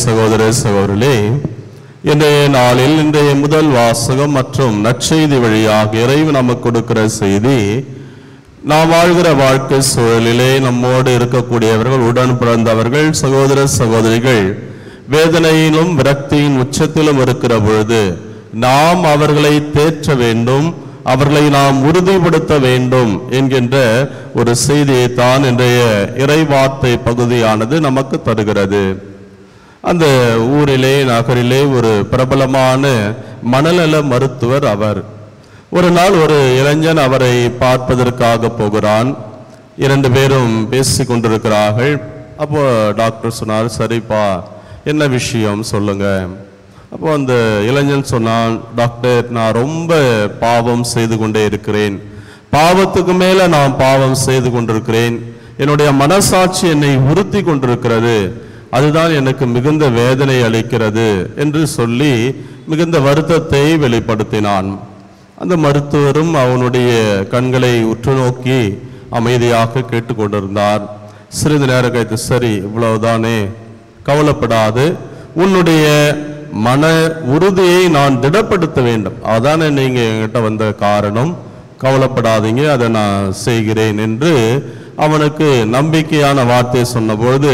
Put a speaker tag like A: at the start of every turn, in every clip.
A: சகோதர சகோதரிகளே, இன்றைய நாளில் இன்றைய முதல் வாசகம் மற்றும் நற்செய்தி வழியாக இறைவன் நமக்கு கொடுக்கிற செய்தி, நாம் வாழ்கிற வாழ்க்கை சூழலிலே நம்மோடு இருக்கக்கூடியவர்கள், உடன் பிறந்தவர்கள், சகோதர சகோதரிகள் வேதனையிலும் விரக்தியின் உச்சத்திலும் இருக்கிற பொழுது நாம் அவர்களை தேற்ற வேண்டும், அவர்களை நாம் உறுதிப்படுத்த வேண்டும் என்கின்ற ஒரு செய்தியை தான் இன்றைய இறைவார்த்தை பகுதியானது நமக்கு தருகிறது. அந்த ஊரிலே நகரிலே ஒரு பிரபலமான மனநல மருத்துவர் அவர். ஒரு நாள் ஒரு இளைஞன் அவரை பார்ப்பதற்காக போகிறான். 2 பேரும் பேசி கொண்டிருக்கிறார்கள். அப்போ டாக்டர் சொன்னார், சரிப்பா என்ன விஷயம் சொல்லுங்க. அப்போ அந்த இளைஞன் சொன்னான், டாக்டர் நான் ரொம்ப பாவம் செய்து கொண்டே இருக்கிறேன், பாவத்துக்கு மேல நான் பாவம் செய்து கொண்டிருக்கிறேன், என்னுடைய மனசாட்சி என்னை உறுத்தி கொண்டிருக்கிறது, அதுதான் எனக்கு மிகுந்த வேதனை அளிக்கிறது என்று சொல்லி மிகுந்த வருத்தத்தை வெளிப்படுத்தினான். அந்த மருத்துவரும் அவனுடைய கண்களை உற்று நோக்கி அமைதியாக கேட்டுக்கொண்டிருந்தார். சிறிது நேரம் கழித்து, சரி இவ்வளவுதானே, கவலைப்படாது, உன்னுடைய மன உறுதியை நான் திடப்படுத்த வேண்டும், அதானே நீங்க என்கிட்ட வந்த காரணம், கவலைப்படாதீங்க, அதை நான் செய்கிறேன் என்று அவனுக்கு நம்பிக்கையான வார்த்தையை சொன்னபொழுது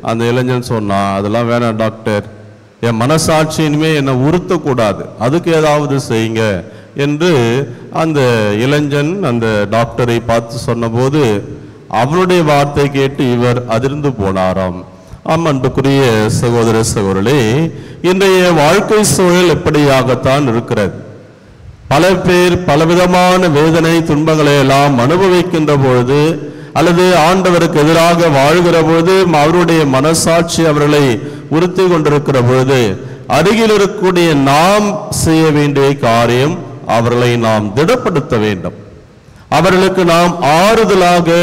A: அந்த இளைஞன் சொன்னான், அதெல்லாம் வேணாம் டாக்டர், என் மனசாட்சியினுமே என்னை உறுத்தக்கூடாது, அதுக்கு ஏதாவது செய்யுங்க என்று அந்த இளைஞன் அந்த டாக்டரை பார்த்து சொன்னபோது அவனுடைய வார்த்தை கேட்டு இவர் அதிர்ந்து போனாராம். அன்புக்குரிய சகோதர சகோதரர்களே, இன்றைய வாழ்க்கை சூழல் எப்படியாகத்தான் இருக்கிறது. பல பேர் பலவிதமான வேதனை துன்பங்களை எல்லாம் அனுபவிக்கின்ற பொழுது அல்லது ஆண்டவருக்கு எதிராக வாழ்கிற பொழுது அவருடைய மனசாட்சி அவர்களை உறுத்தி கொண்டிருக்கிற பொழுது அருகில் இருக்கக்கூடிய நாம் செய்ய வேண்டிய காரியம், அவர்களை நாம் திடப்படுத்த வேண்டும், அவர்களுக்கு நாம் ஆறுதலாக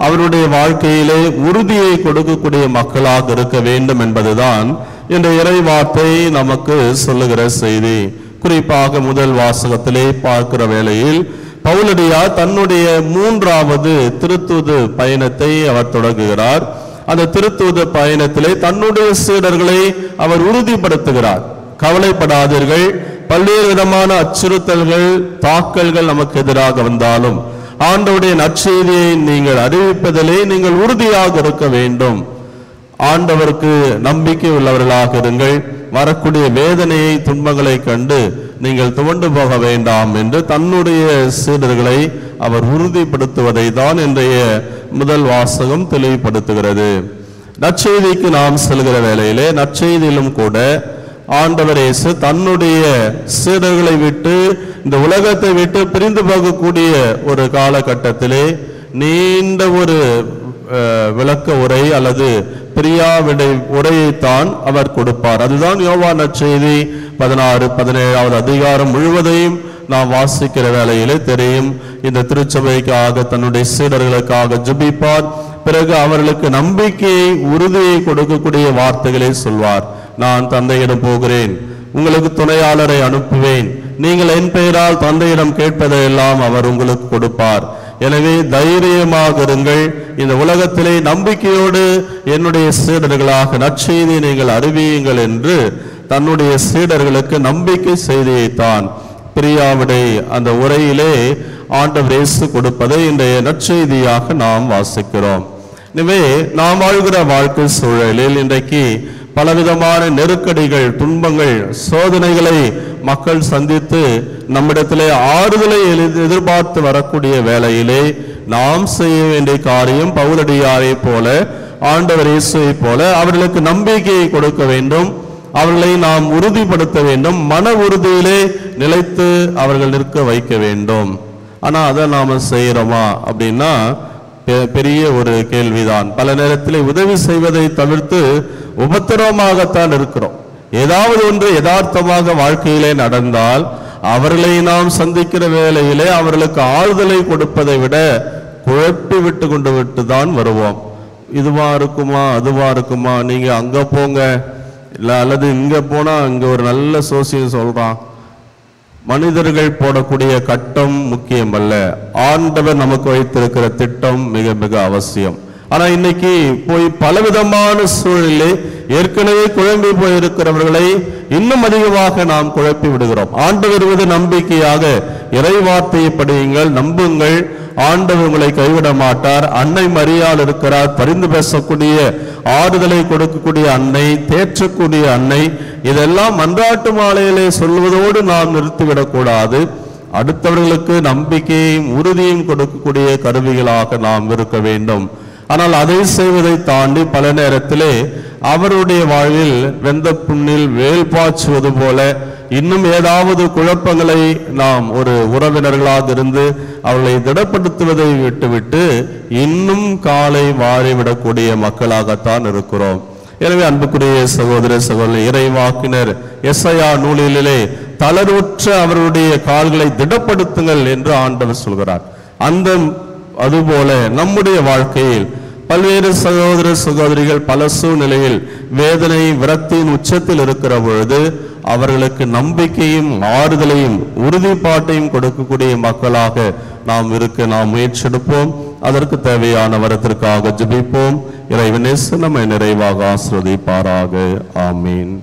A: அவருடைய வாழ்க்கையிலே உறுதியை கொடுக்கக்கூடிய மக்களாக இருக்க வேண்டும் என்பதுதான் இந்த இறைவார்த்தை நமக்கு சொல்லுகிற செய்தி. குறிப்பாக முதல் வாசகத்திலே பார்க்கிற வேளையில் பவுலடியார் தன்னுடைய 3வது திருத்தூது பயணத்தை அவர் தொடங்குகிறார். அந்த திருத்தூது பயணத்திலே தன்னுடைய சீடர்களை அவர் உறுதிப்படுத்துகிறார். கவலைப்படாதீர்கள், பல்வேறு விதமான அச்சுறுத்தல்கள் தாக்கல்கள் நமக்கு எதிராக வந்தாலும் ஆண்டவருடைய நற்செய்தியை நீங்கள் அறிவிப்பதிலே நீங்கள் உறுதியாக இருக்க வேண்டும், ஆண்டவருக்கு நம்பிக்கை உள்ளவர்களாக இருங்கள், வரக்கூடிய வேதனையை துன்பங்களை கண்டு நீங்கள் துவண்டு போக வேண்டாம் என்று தன்னுடைய சீடர்களை அவர் உறுதிப்படுத்துவதை தான் இன்றைய முதல் வாசகம் தெளிவுபடுத்துகிறது. நற்செய்திக்கு நாம் செல்கிற வேளையிலே நற்செய்தியிலும் கூட ஆண்டவர் இயேசு தன்னுடைய சீடர்களை விட்டு இந்த உலகத்தை விட்டு பிரிந்து போகக்கூடிய ஒரு காலகட்டத்திலே நீண்ட ஒரு விளக்க உரை அல்லது பிரியாவிடை உரையைத்தான் அவர் கொடுப்பார். அதுதான் யோவான் நற்செய்தி 16-17 அதிகாரம் முழுவதையும் நாம் வாசிக்கிற வேளையிலே தெரியும். இந்த திருச்சபைக்காக தன்னுடைய சீடர்களுக்காக ஜெபிப்பார். பிறகு அவர்களுக்கு நம்பிக்கையை உறுதியை கொடுக்கக்கூடிய வார்த்தைகளை சொல்வார். நான் தந்தையிடம் போகிறேன், உங்களுக்கு துணையாளரை அனுப்புவேன், நீங்கள் என் பெயரால் தந்தையிடம் கேட்பதையெல்லாம் அவர் உங்களுக்கு கொடுப்பார், எனவே தைரியமாக இருங்கள், இந்த உலகத்திலே நம்பிக்கையோடு என்னுடைய சீடர்களாக நற்செய்தியை நீங்கள் அறிவியுங்கள் என்று தன்னுடைய சீடர்களுக்கு நம்பிக்கை செய்தியைத்தான் பிரியாவிடை அந்த உரையிலே ஆண்டவர் இயேசு கொடுப்பதை இன்றைய நற்செய்தியாக நாம் வாசிக்கிறோம். எனவே நாம் வாழ்கிற வாழ்க்கை சூழலில் இன்றைக்கு பலவிதமான நெருக்கடிகள், துன்பங்கள், சோதனைகளை மக்கள் சந்தித்து நம்மிடத்திலே ஆறுதலை எதிர்பார்த்து வரக்கூடிய வேளையிலே நாம் செய்ய வேண்டிய காரியம் பவுலடியாரை போல, ஆண்டவர் இயேசுவை போல அவர்களுக்கு நம்பிக்கையை கொடுக்க வேண்டும், அவர்களை நாம் உறுதிப்படுத்த வேண்டும், மன உறுதியிலே நிலைத்து அவர்கள் நிற்க வைக்க வேண்டும். ஆனா அதை நாம செய்யறோமா அப்படின்னா பெரிய ஒரு கேள்விதான். பல நேரத்தில் உதவி செய்வதை தவிர்த்து உபத்திரவமாகத்தான் இருக்கிறோம். ஏதாவது ஒன்று யதார்த்தமாக வாழ்க்கையிலே நடந்தால் அவர்களை நாம் சந்திக்கிற வேளையிலே அவர்களுக்கு ஆறுதலை கொடுப்பதை விட குழப்பி விட்டு கொண்டு விட்டு தான் வருவோம். இதுவா இருக்குமா, அதுவா இருக்குமா, நீங்க அங்க போங்க, இல்ல அல்லது இங்க போனா இங்க ஒரு நல்ல சோசியம் சொல்றான். மனிதர்கள் போடக்கூடிய கட்டம் முக்கியம் அல்ல, ஆண்டவர் நமக்கு வைத்திருக்கிற திட்டம் மிக மிக அவசியம். ஆனா இன்னைக்கு போய் பலவிதமான சூழலிலே ஏற்கனவே குழம்பி போயிருக்கிறவர்களை இன்னும் அதிகமாக நாம் குழப்பி விடுகிறோம். ஆண்டவர் மீது நம்பிக்கையாக இறைவார்த்தையை படியுங்கள், நம்புங்கள், ஆண்டவர் உங்களை கைவிட மாட்டார். அன்னை மரியாள் இருக்கிறார், பரிந்து பேசக்கூடிய, ஆறுதலை கொடுக்கக்கூடிய அன்னை, தேற்றக்கூடிய அன்னை. இதெல்லாம் மன்றாட்டு மாலையிலே சொல்வதோடு நாம் நிறுத்திவிடக்கூடாது. அடுத்தவர்களுக்கு நம்பிக்கையும் உறுதியும் கொடுக்கக்கூடிய கருவிகளாக நாம் இருக்க வேண்டும். ஆனால் அதை செய்வதை தாண்டி பல நேரத்திலே அவருடைய வாழ்வில் வெந்த புண்ணில் வேல் பாய்ச்சுவது போல இன்னும் ஏதாவது குழப்பங்களை நாம் ஒரு உறவினர்களாக இருந்து அவர்களை திடப்படுத்துவதை விட்டுவிட்டு இன்னும் காலை வாரிவிடக்கூடிய மக்களாகத்தான் இருக்கிறோம். எனவே அன்புக்குரிய சகோதர சகோதரி, இறைவாக்கினர் எஸ்ஐயா நூலிலே தளர்வுற்ற அவருடைய கால்களை திடப்படுத்துங்கள் என்று ஆண்டவர் சொல்கிறார். அதுபோல நம்முடைய வாழ்க்கையில் பல்வேறு சகோதர சகோதரிகள் பல சூழ்நிலையில் வேதனை விரக்தியின் உச்சத்தில் இருக்கிற பொழுது அவர்களுக்கு நம்பிக்கையும் ஆறுதலையும் உறுதிப்பாட்டையும் கொடுக்கக்கூடிய மக்களாக நாம் இருக்க நாம் முயற்சிடுப்போம். அதற்கு தேவையான வரத்திற்காக ஜெபிப்போம். இறைவன் நம்மை நிறைவாக ஆசீர்வதிப்பாராக. ஆமீன்.